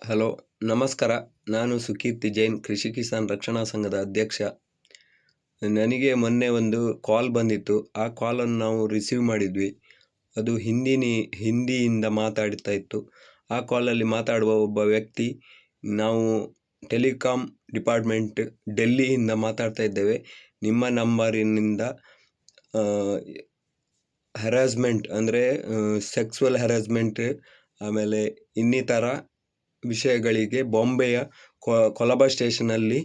Hello, ನಮಸ್ಕಾರ. ನಾನು ಸುಕೀರ್ತಿ ಜೈನ್, ಕೃಷಿ ಕಿಸಾನ್ ರಕ್ಷಣಾ ಸಂಘದ ಅಧ್ಯಕ್ಷ. ನನಗೆ ಮೊನ್ನೆ ಒಂದು ಕಾಲ್ ಬಂದಿತ್ತು. ಆ ಕಾಲನ್ನು ನಾವು ರಿಸೀವ್ ಮಾಡಿದ್ವಿ. ಅದು ಹಿಂದಿಯಿಂದ ಮಾತಾಡ್ತಾ ಇತ್ತು. ಆ ಕಾಲಲ್ಲಿ ಮಾತಾಡುವ ಒಬ್ಬ ವ್ಯಕ್ತಿ, ನಾವು ಟೆಲಿಕಾಂ ಡಿಪಾರ್ಟ್ಮೆಂಟ್ ಡೆಲ್ಲಿಯಿಂದ ಮಾತಾಡ್ತಾ ಇದ್ದೇವೆ. ನಿಮ್ಮ ನಂಬರಿನಿಂದ ಹರಾಸ್ಮೆಂಟ್ ಅಂದರೆ ಸೆಕ್ಸುವಲ್ ಹರಾಸ್ಮೆಂಟ್, ಆಮೇಲೆ ಇನ್ನಿತರ ವಿಷಯಗಳಿಗೆ ಬಾಂಬೆಯ ಕೊಲಬಾ ಸ್ಟೇಷನಲ್ಲಿ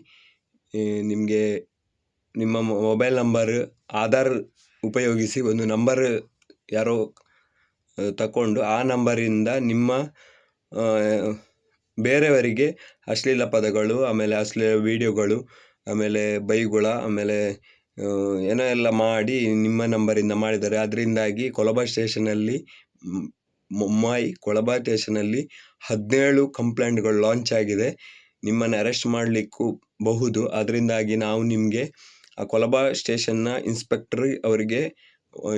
ನಿಮಗೆ ನಿಮ್ಮ ಮೊಬೈಲ್ ನಂಬರ್, ಆಧಾರ್ ಉಪಯೋಗಿಸಿ ಒಂದು ನಂಬರ್ ಯಾರೋ ತಗೊಂಡು ಆ ನಂಬರಿಂದ ನಿಮ್ಮ ಬೇರೆಯವರಿಗೆ ಅಶ್ಲೀಲ ಪದಗಳು, ಆಮೇಲೆ ಅಶ್ಲೀಲ ವಿಡಿಯೋಗಳು, ಆಮೇಲೆ ಬೈಗುಳ, ಆಮೇಲೆ ಏನೋ ಎಲ್ಲ ಮಾಡಿ ನಿಮ್ಮ ನಂಬರಿಂದ ಮಾಡಿದ್ದಾರೆ. ಅದರಿಂದಾಗಿ ಕೊಲಬಾ ಸ್ಟೇಷನಲ್ಲಿ ಮುಂಬೈ ಕೊಲಬಾ ಸ್ಟೇಷನಲ್ಲಿ 17 ಕಂಪ್ಲೇಂಟ್ಗಳು ಲಾಂಚ್ ಆಗಿದೆ. ನಿಮ್ಮನ್ನು ಅರೆಸ್ಟ್ ಮಾಡಲಿಕ್ಕೂ ಬಹುದು. ಅದರಿಂದಾಗಿ ನಾವು ನಿಮಗೆ ಆ ಕೊಲಬಾ ಸ್ಟೇಷನ್ನ ಇನ್ಸ್ಪೆಕ್ಟರ್ ಅವರಿಗೆ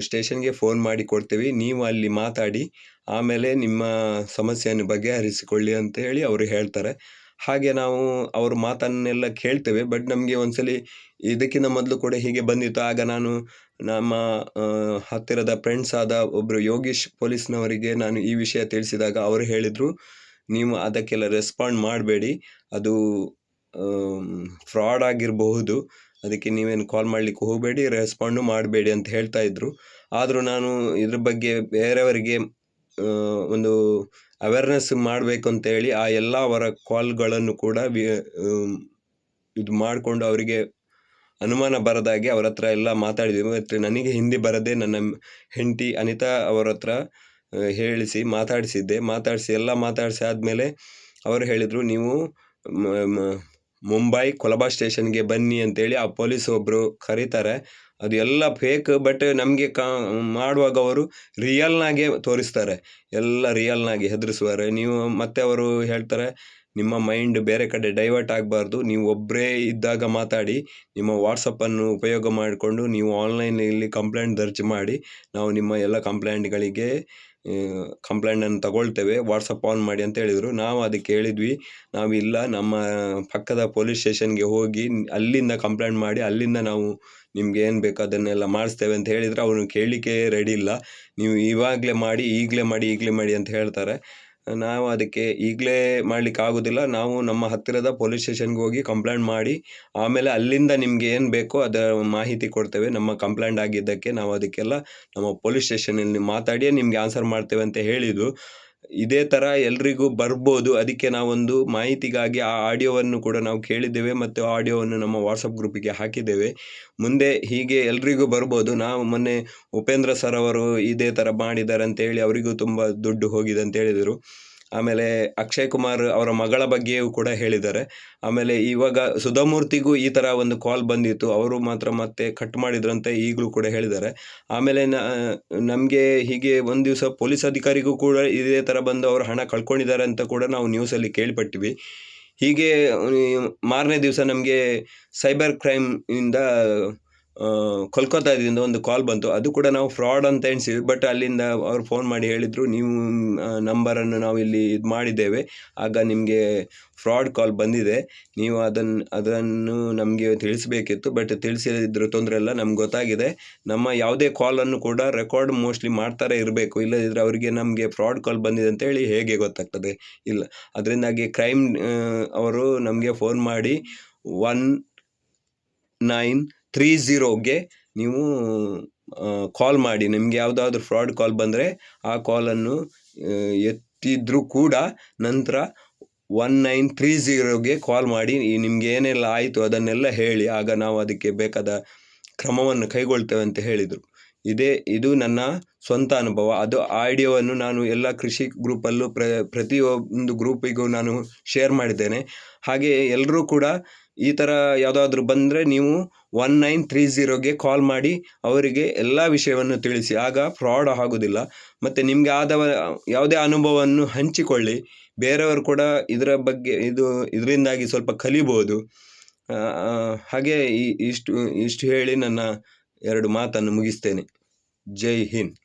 ಸ್ಟೇಷನ್ಗೆ ಫೋನ್ ಮಾಡಿ ಕೊಡ್ತೀವಿ. ನೀವು ಅಲ್ಲಿ ಮಾತಾಡಿ ಆಮೇಲೆ ನಿಮ್ಮ ಸಮಸ್ಯೆಯನ್ನು ಬಗೆಹರಿಸಿಕೊಳ್ಳಿ ಅಂತ ಹೇಳಿ ಅವರು ಹೇಳ್ತಾರೆ. ಹಾಗೆ ನಾವು ಅವ್ರ ಮಾತನ್ನೆಲ್ಲ ಕೇಳ್ತೇವೆ. ಬಟ್ ನಮಗೆ ಒಂದ್ಸಲಿ ಇದಕ್ಕಿಂತ ಮೊದಲು ಕೂಡ ಹೀಗೆ ಬಂದಿತ್ತು. ಆಗ ನಾನು ನಮ್ಮ ಹತ್ತಿರದ ಫ್ರೆಂಡ್ಸ್ ಆದ ಒಬ್ಬರು ಯೋಗೀಶ್ ಪೊಲೀಸ್ನವರಿಗೆ ನಾನು ಈ ವಿಷಯ ತಿಳಿಸಿದಾಗ ಅವರು ಹೇಳಿದರು, ನೀವು ಅದಕ್ಕೆಲ್ಲ ರೆಸ್ಪಾಂಡ್ ಮಾಡಬೇಡಿ, ಅದು ಫ್ರಾಡ್ ಆಗಿರಬಹುದು, ಅದಕ್ಕೆ ನೀವೇನು ಕಾಲ್ ಮಾಡಲಿಕ್ಕೆ ಹೋಗಬೇಡಿ, ರೆಸ್ಪಾಂಡು ಮಾಡಬೇಡಿ ಅಂತ ಹೇಳ್ತಾ ಇದ್ರು. ಆದರೂ ನಾನು ಇದ್ರ ಬಗ್ಗೆ ಬೇರೆಯವರಿಗೆ ಒಂದು ಅವೇರ್ನೆಸ್ ಮಾಡಬೇಕು ಅಂತೇಳಿ ಆ ಎಲ್ಲ ಅವರ ಕಾಲ್ಗಳನ್ನು ಕೂಡ ಇದು ಮಾಡಿಕೊಂಡು ಅವರಿಗೆ ಅನುಮಾನ ಬರದಾಗೆ ಅವರ ಹತ್ರ ಎಲ್ಲ ಮಾತಾಡಿದ್ವಿ. ಮತ್ತು ನನಗೆ ಹಿಂದಿ ಬರದೆ ನನ್ನ ಹೆಂಡತಿ ಅನಿತಾ ಅವರ ಹತ್ರ ಮಾತಾಡಿಸಿ ಆದಮೇಲೆ ಅವರು ಹೇಳಿದರು, ನೀವು ಮುಂಬೈ ಕೊಲಬಾ ಸ್ಟೇಷನ್ಗೆ ಬನ್ನಿ ಅಂತೇಳಿ ಆ ಪೊಲೀಸ್ ಒಬ್ಬರು ಕರೀತಾರೆ. ಅದು ಎಲ್ಲ ಫೇಕ್. ಬಟ್ ನಮಗೆ ಮಾಡುವಾಗ ಅವರು ರಿಯಲ್ನಾಗೆ ತೋರಿಸ್ತಾರೆ, ಎಲ್ಲ ರಿಯಲ್ನಾಗಿ ಹೆದರಿಸುವರೆ. ನೀವು ಮತ್ತೆ ಅವರು ಹೇಳ್ತಾರೆ, ನಿಮ್ಮ ಮೈಂಡ್ ಬೇರೆ ಕಡೆ ಡೈವರ್ಟ್ ಆಗಬಾರ್ದು, ನೀವು ಒಬ್ಬರೇ ಇದ್ದಾಗ ಮಾತಾಡಿ, ನಿಮ್ಮ ವಾಟ್ಸಪ್ಪನ್ನು ಉಪಯೋಗ ಮಾಡಿಕೊಂಡು ನೀವು ಆನ್ಲೈನಲ್ಲಿ ಕಂಪ್ಲೇಂಟ್ ದರ್ಜ್ ಮಾಡಿ, ನಾವು ನಿಮ್ಮ ಎಲ್ಲ ಕಂಪ್ಲೇಂಟ್ಗಳಿಗೆ ಕಂಪ್ಲೇಂಟನ್ನು ತಗೊಳ್ತೇವೆ, ವಾಟ್ಸಪ್ ಆನ್ ಮಾಡಿ ಅಂತ ಹೇಳಿದರು. ನಾವು ಅದಕ್ಕೆ ಹೇಳಿದ್ವಿ, ನಾವಿಲ್ಲ, ನಮ್ಮ ಪಕ್ಕದ ಪೊಲೀಸ್ ಸ್ಟೇಷನ್ಗೆ ಹೋಗಿ ಅಲ್ಲಿಂದ ಕಂಪ್ಲೇಂಟ್ ಮಾಡಿ ಅಲ್ಲಿಂದ ನಾವು ನಿಮ್ಗೆ ಏನು ಬೇಕು ಅದನ್ನೆಲ್ಲ ಮಾಡಿಸ್ತೇವೆ ಅಂತ ಹೇಳಿದರೆ ಅವನು ಕೇಳಲಿಕ್ಕೆ ರೆಡಿ ಇಲ್ಲ. ನೀವು ಈಗಲೇ ಮಾಡಿ ಅಂತ ಹೇಳ್ತಾರೆ. ನಾವು ಅದಕ್ಕೆ ಈಗಲೇ ಮಾಡಲಿಕ್ಕೆ ಆಗೋದಿಲ್ಲ, ನಾವು ನಮ್ಮ ಹತ್ತಿರದ ಪೊಲೀಸ್ ಸ್ಟೇಷನ್ಗೆ ಹೋಗಿ ಕಂಪ್ಲೇಂಟ್ ಮಾಡಿ ಆಮೇಲೆ ಅಲ್ಲಿಂದ ನಿಮ್ಗೆ ಏನು ಬೇಕೋ ಅದರ ಮಾಹಿತಿ ಕೊಡ್ತೇವೆ. ನಮ್ಮ ಕಂಪ್ಲೇಂಟ್ ಆಗಿದ್ದಕ್ಕೆ ನಾವು ಅದಕ್ಕೆಲ್ಲ ನಮ್ಮ ಪೊಲೀಸ್ ಸ್ಟೇಷನಲ್ಲಿ ಮಾತಾಡಿ ನಿಮಗೆ ಆನ್ಸರ್ ಮಾಡ್ತೇವೆ ಅಂತ ಹೇಳಿದ್ದು. ಇದೇ ಥರ ಎಲ್ರಿಗೂ ಬರ್ಬೋದು. ಅದಕ್ಕೆ ನಾವೊಂದು ಮಾಹಿತಿಗಾಗಿ ಆ ಆಡಿಯೋವನ್ನು ಕೂಡ ನಾವು ಕೇಳಿದ್ದೇವೆ ಮತ್ತು ಆಡಿಯೋವನ್ನು ನಮ್ಮ ವಾಟ್ಸಪ್ ಗ್ರೂಪಿಗೆ ಹಾಕಿದ್ದೇವೆ. ಮುಂದೆ ಹೀಗೆ ಎಲ್ರಿಗೂ ಬರ್ಬೋದು. ನಾವು ಮೊನ್ನೆ ಉಪೇಂದ್ರ ಸರ್ ಅವರು ಇದೇ ಥರ ಮಾಡಿದ್ದಾರೆ ಅಂತೇಳಿ ಅವರಿಗೂ ತುಂಬ ದುಡ್ಡು ಹೋಗಿದೆ ಅಂತ ಹೇಳಿದರು. ಆಮೇಲೆ ಅಕ್ಷಯ್ ಕುಮಾರ್ ಅವರ ಮಗಳ ಬಗ್ಗೆಯೂ ಕೂಡ ಹೇಳಿದ್ದಾರೆ. ಆಮೇಲೆ ಇವಾಗ ಸುಧಾಮೂರ್ತಿಗೂ ಈ ಥರ ಒಂದು ಕಾಲ್ ಬಂದಿತ್ತು, ಅವರು ಮಾತ್ರ ಮತ್ತೆ ಕಟ್ ಮಾಡಿದ್ರಂತೆ ಈಗಲೂ ಕೂಡ ಹೇಳಿದ್ದಾರೆ. ಆಮೇಲೆ ನಮಗೆ ಹೀಗೆ ಒಂದು ದಿವಸ ಪೊಲೀಸ್ ಅಧಿಕಾರಿಗೂ ಕೂಡ ಇದೇ ಥರ ಬಂದು ಅವರು ಹಣ ಕಳ್ಕೊಂಡಿದ್ದಾರೆ ಅಂತ ಕೂಡ ನಾವು ನ್ಯೂಸಲ್ಲಿ ಕೇಳಿಪಟ್ವಿ. ಹೀಗೆ ಮಾರನೇ ದಿವಸ ನಮಗೆ ಸೈಬರ್ ಕ್ರೈಮಿಂದ ಕೋಲ್ಕತ್ತಾದಿಂದ ಒಂದು ಕಾಲ್ ಬಂತು. ಅದು ಕೂಡ ನಾವು ಫ್ರಾಡ್ ಅಂತ ಎಣಿಸಿದ್ವಿ. ಬಟ್ ಅಲ್ಲಿಂದ ಅವ್ರು ಫೋನ್ ಮಾಡಿ ಹೇಳಿದರು, ನೀವು ನಂಬರನ್ನು ನಾವು ಇಲ್ಲಿ ಇದು ಮಾಡಿದ್ದೇವೆ, ಆಗ ನಿಮಗೆ ಫ್ರಾಡ್ ಕಾಲ್ ಬಂದಿದೆ, ನೀವು ಅದನ್ನು ನಮಗೆ ತಿಳಿಸಬೇಕಿತ್ತು, ಬಟ್ ತಿಳಿಸಿದ್ರು ತೊಂದರೆ ಇಲ್ಲ, ನಮ್ಗೆ ಗೊತ್ತಾಗಿದೆ. ನಮ್ಮ ಯಾವುದೇ ಕಾಲನ್ನು ಕೂಡ ರೆಕಾರ್ಡ್ ಮೋಸ್ಟ್ಲಿ ಮಾಡ್ತಾರೆ ಇರಬೇಕು, ಇಲ್ಲದಿದ್ದರೆ ಅವರಿಗೆ ನಮಗೆ ಫ್ರಾಡ್ ಕಾಲ್ ಬಂದಿದೆ ಅಂತೇಳಿ ಹೇಗೆ ಗೊತ್ತಾಗ್ತದೆ? ಇಲ್ಲ. ಅದರಿಂದಾಗಿ ಕ್ರೈಮ್ ಅವರು ನಮಗೆ ಫೋನ್ ಮಾಡಿ 1930ಗೆ ನೀವು ಕಾಲ್ ಮಾಡಿ, ನಿಮಗೆ ಯಾವುದಾದ್ರೂ ಫ್ರಾಡ್ ಕಾಲ್ ಬಂದರೆ ಆ ಕಾಲನ್ನು ಎತ್ತಿದ್ರೂ ಕೂಡ ನಂತರ 1930ಗೆ ಕಾಲ್ ಮಾಡಿ ನಿಮ್ಗೆ ಏನೆಲ್ಲ ಆಯಿತು ಅದನ್ನೆಲ್ಲ ಹೇಳಿ, ಆಗ ನಾವು ಅದಕ್ಕೆ ಬೇಕಾದ ಕ್ರಮವನ್ನು ಕೈಗೊಳ್ತೇವೆ ಅಂತ ಹೇಳಿದರು. ಇದು ನನ್ನ ಸ್ವಂತ ಅನುಭವ. ಅದು ಆಡಿಯೋವನ್ನು ನಾನು ಎಲ್ಲ ಕೃಷಿ ಗ್ರೂಪಲ್ಲೂ ಪ್ರತಿಯೊಂದು ಗ್ರೂಪಿಗೂ ನಾನು ಶೇರ್ ಮಾಡಿದ್ದೇನೆ. ಹಾಗೆ ಎಲ್ಲರೂ ಕೂಡ ಈ ಥರ ಯಾವುದಾದ್ರೂ ಬಂದರೆ ನೀವು 1930ಗೆ ಕಾಲ್ ಮಾಡಿ ಅವರಿಗೆ ಎಲ್ಲ ವಿಷಯವನ್ನು ತಿಳಿಸಿ, ಆಗ ಫ್ರಾಡ್ ಆಗೋದಿಲ್ಲ. ಮತ್ತು ನಿಮಗೆ ಯಾವುದೇ ಅನುಭವವನ್ನು ಹಂಚಿಕೊಳ್ಳಿ, ಬೇರೆಯವರು ಕೂಡ ಇದರ ಬಗ್ಗೆ ಇದರಿಂದಾಗಿ ಸ್ವಲ್ಪ ಕಲಿಬೋದು. ಹಾಗೆ ಇಷ್ಟು ಹೇಳಿ ನನ್ನ 2 ಮಾತನ್ನು ಮುಗಿಸ್ತೇನೆ. ಜೈ ಹಿಂದ್.